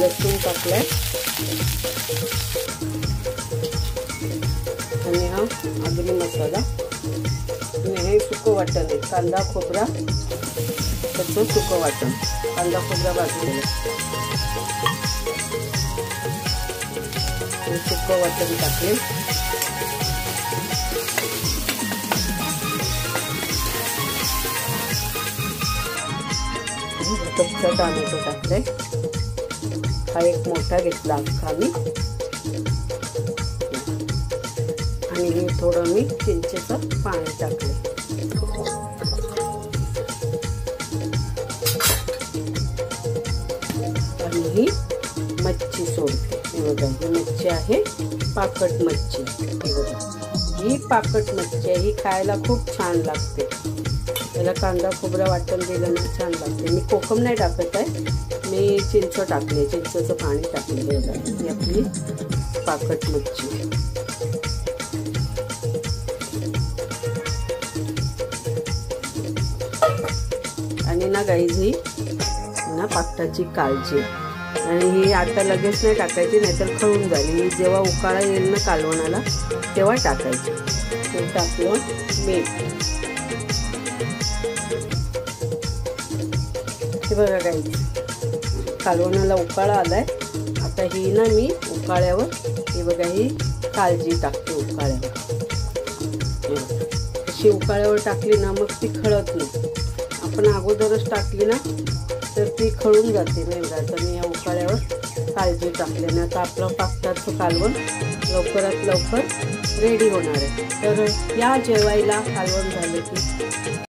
लसूण टाकलाय आणि हा आगरी मसाला आणि हे सुकं वाटण आहे, कांदा खोबरा त्याचं सुकं वाटण, कांदा खोबरा भाजलेलं सुकं वाटण टाकले। कच्चा टोमॅटो टाकले, हा एक मोठा घेतला अख्खा मी आणि हे थोडं मी चिंचेचं पाणी टाकले आणि ही मच्छी सोडते। हे बघा ही मच्छी आहे पाकट मच्छी, हे बघा ही पाकट मच्छी आहे, ही खायला खूप छान लागते। त्याला कांदा खोबरा वाटण दिलं ना छान लागते। मी कोकम नाही टाकत आहे, मी चिंच टाकले, चिंचेचं पाणी टाकले। ही आपली पाकट मच्छी आणि ना गाईज ही ना पाकटाची काळजी आणि ही आता लगेच नाही टाकायची, नाहीतर खळून जाईल। जेव्हा उकाळा येईल ना कालवणाला तेव्हा टाकायची। ते टाकलं मीठ, हे बघा गाईज कालवणाला उकाळा आलाय। आता ही ना मी उकाळ्यावर हे बघा ही काळजी टाकते उकाळ्यावर, अशी उकाळ्यावर टाकली ना मग ती खळत नाही। आपण अगोदरच टाकली ना तर ती खळून जाते नाही का। तर मी या उकाळ्यावर काळजी टाकल्याने आता आपलं पाकटाचं कालवण लवकरात लवकर रेडी होणार आहे। तर या जेवायला कालवण झालं की